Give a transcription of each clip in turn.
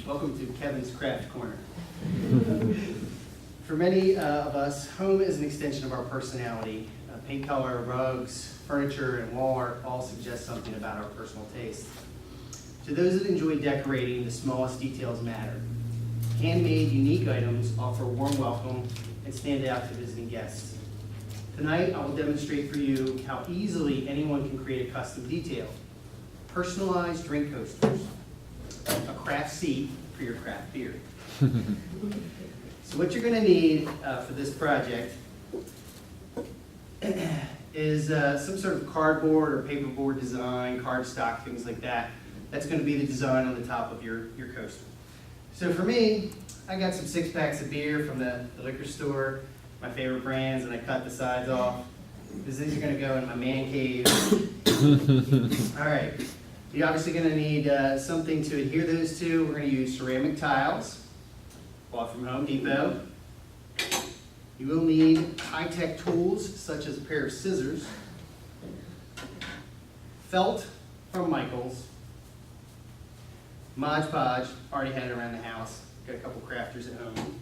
Welcome to Kevin's Craft Corner. For many of us, home is an extension of our personality. Paint color, rugs, furniture, and wall art all suggest something about our personal taste. To those that enjoy decorating, the smallest details matter. Handmade, unique items offer a warm welcome and stand out to visiting guests. Tonight, I will demonstrate for you how easily anyone can create a custom detail. Personalized drink coasters, a craft seat for your craft beer. So what you're going to need for this project is some sort of cardboard or paperboard design, cardstock, things like that. That's going to be the design on the top of your coaster. So for me, I got some 6-packs of beer from the liquor store, my favorite brands, and I cut the sides off because these are going to go in my man cave. All right. You're obviously going to need something to adhere those to. We're going to use ceramic tiles, bought from Home Depot. You will need high-tech tools such as a pair of scissors, felt from Michaels, Mod Podge, already had it around the house. Got a couple crafters at home.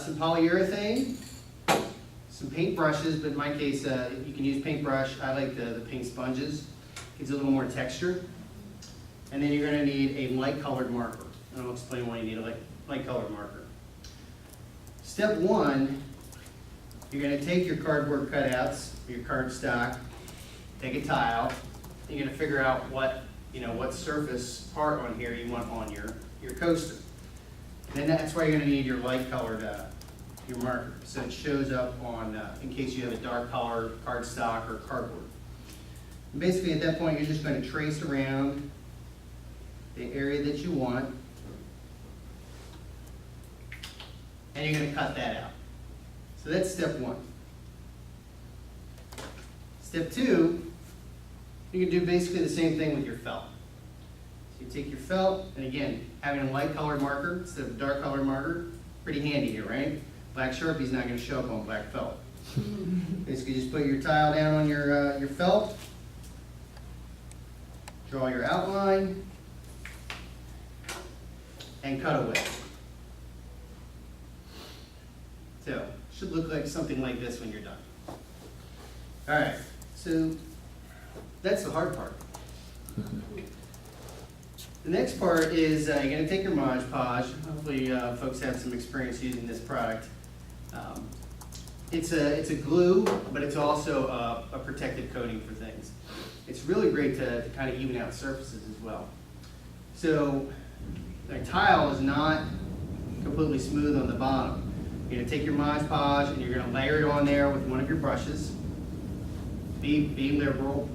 Some polyurethane, some paint brushes, but in my case, you can use paintbrush. I like the paint sponges. Gives it a little more texture. And then you're going to need a light-colored marker. And I'll explain why you need a light-colored marker. Step one, you're going to take your cardboard cutouts, your cardstock, take a tile. You're going to figure out what surface part on here you want on your coaster. And then that's why you're going to need your light-colored your marker, so it shows up on in case you have a dark color cardstock or cardboard. And basically, at that point, you're just going to trace around the area that you want, and you're going to cut that out. So that's step one. Step two, you can do basically the same thing with your felt. So you take your felt, and again, having a light colored marker instead of a dark colored marker, pretty handy here, right? Black Sharpie's not going to show up on black felt. Basically, just put your tile down on your felt, draw your outline, and cut away. So, it should look like something like this when you're done. All right, so that's the hard part. The next part is you're going to take your Mod Podge. Hopefully, folks have some experience using this product. It's a glue, but it's also a protective coating for things. It's really great to kind of even out surfaces as well. So the tile is not completely smooth on the bottom. You're going to take your Mod Podge and you're going to layer it on there with one of your brushes. Be liberal.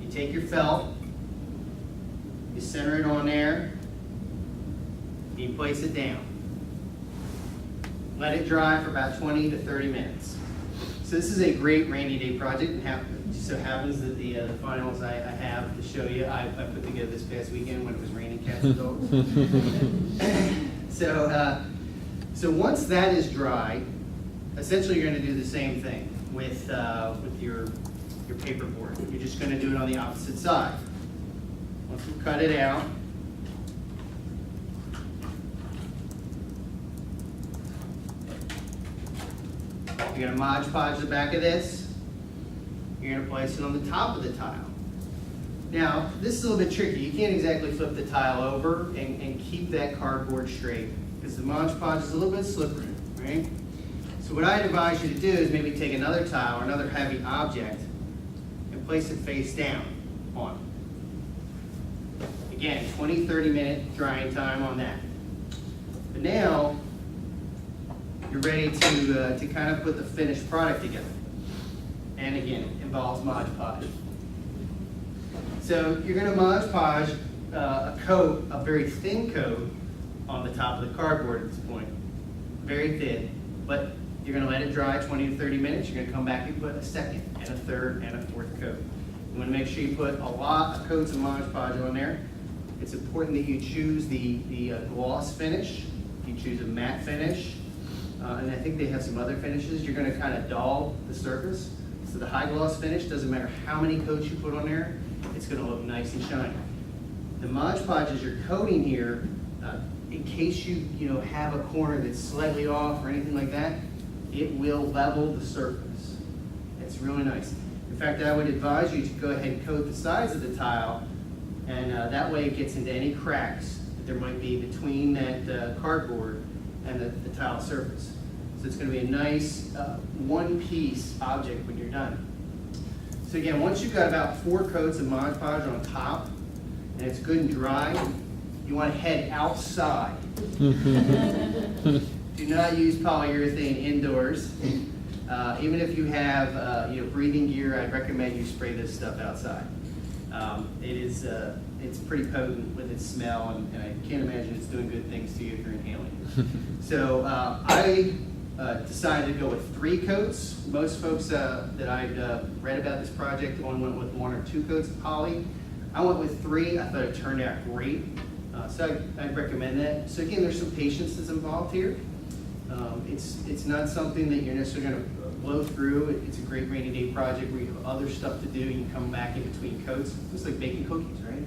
You take your felt, you center it on there, and you place it down. Let it dry for about 20 to 30 minutes. So this is a great rainy day project, and it just so happens that the finals I have to show you, I put together this past weekend when it was raining cats and dogs. So once that is dry, essentially you're going to do the same thing with your paperboard. You're just going to do it on the opposite side. Once you cut it out, you're going to Mod Podge the back of this. You're going to place it on the top of the tile. Now, this is a little bit tricky. You can't exactly flip the tile over and keep that cardboard straight because the Mod Podge is a little bit slippery, right? So what I advise you to do is maybe take another tile or another heavy object and place it face down on it. Again, 20-30 minute drying time on that. But now, you're ready to kind of put the finished product together. And again, it involves Mod Podge. So you're going to Mod Podge a very thin coat on the top of the cardboard at this point. Very thin, but you're going to let it dry 20 to 30 minutes. You're going to come back and put a second and a third and a fourth coat. You want to make sure you put a lot of coats of Mod Podge on there. It's important that you choose the gloss finish. You choose a matte finish. And I think they have some other finishes. You're going to kind of dull the surface. So the high gloss finish, doesn't matter how many coats you put on there, it's going to look nice and shiny. The Mod Podge is your coating here, in case you have a corner that's slightly off or anything like that, it will level the surface. It's really nice. In fact, I would advise you to go ahead and coat the sides of the tile, and that way it gets into any cracks that there might be between that cardboard and the tile surface. So it's going to be a nice one-piece object when you're done. So again, once you've got about 4 coats of Mod Podge on top, and it's good and dry, you want to head outside. Do not use polyurethane indoors. Even if you have breathing gear, I'd recommend you spray this stuff outside. It's pretty potent with its smell, and I can't imagine it's doing good things to you if you're inhaling it. So I decided to go with 3 coats. Most folks that I'd read about this project only went with 1 or 2 coats of poly. I went with 3. I thought it turned out great. So I'd recommend that. So again, there's some patience that's involved here. It's not something that you're necessarily going to blow through. It's a great rainy day project where you have other stuff to do. You can come back in between coats. It's like baking cookies, right?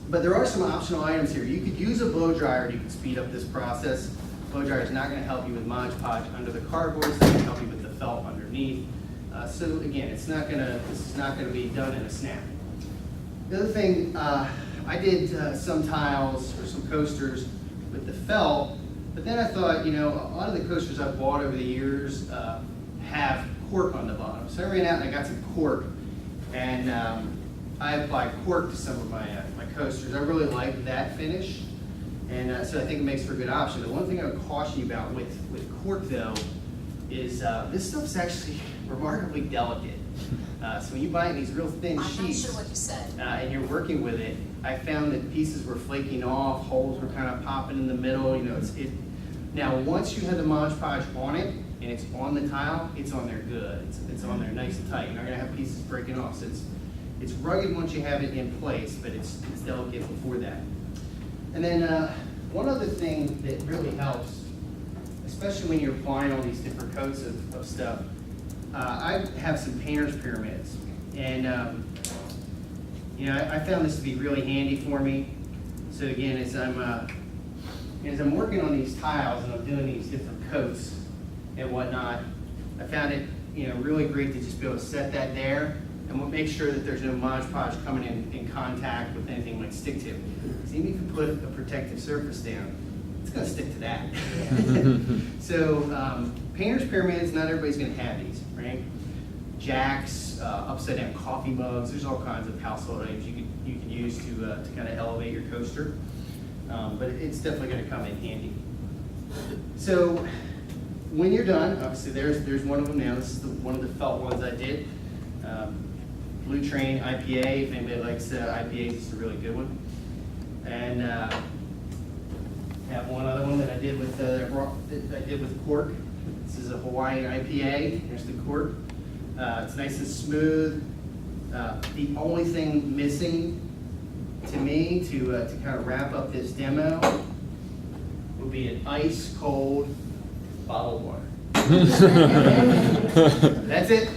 But there are some optional items here. You could use a blow dryer to speed up this process. Blow dryer is not going to help you with Mod Podge under the cardboard. It's not going to help you with the felt underneath. So again, this is not going to be done in a snap. The other thing, I did some tiles or some coasters with the felt, but then I thought, a lot of the coasters I've bought over the years have cork on the bottom. So I ran out and I got some cork, and I applied cork to some of my coasters. I really like that finish, and so I think it makes for a good option. The one thing I would caution you about with cork, though, is this stuff's actually remarkably delicate. So when you buy it in these real thin sheets, I'm not sure what you said. And you're working with it, I found that pieces were flaking off, holes were kind of popping in the middle. Now, once you have the Mod Podge on it and it's on the tile, it's on there good. It's on there nice and tight. You're not going to have pieces breaking off. So it's rugged once you have it in place, but it's delicate before that. And then one other thing that really helps, especially when you're applying all these different coats of stuff, I have some painter's pyramids, and I found this to be really handy for me. So again, as I'm working on these tiles and I'm doing these different coats and whatnot, I found it really great to just be able to set that there, and we'll make sure that there's no Mod Podge coming in contact with anything like stick tip. So even if you put a protective surface down, it's going to stick to that. So painter's pyramids, not everybody's going to have these, right? Jacks, upside down coffee mugs. There's all kinds of household items you can use to kind of elevate your coaster. But it's definitely going to come in handy. So when you're done, obviously there's one of them now. This is one of the felt ones I did. Blue Train IPA. If anybody likes IPAs, it's a really good one. And have one other one that I did with cork. This is a Hawaiian IPA. Here's the cork. It's nice and smooth. The only thing missing to me to kind of wrap up this demo would be an ice cold bottle of water. That's it.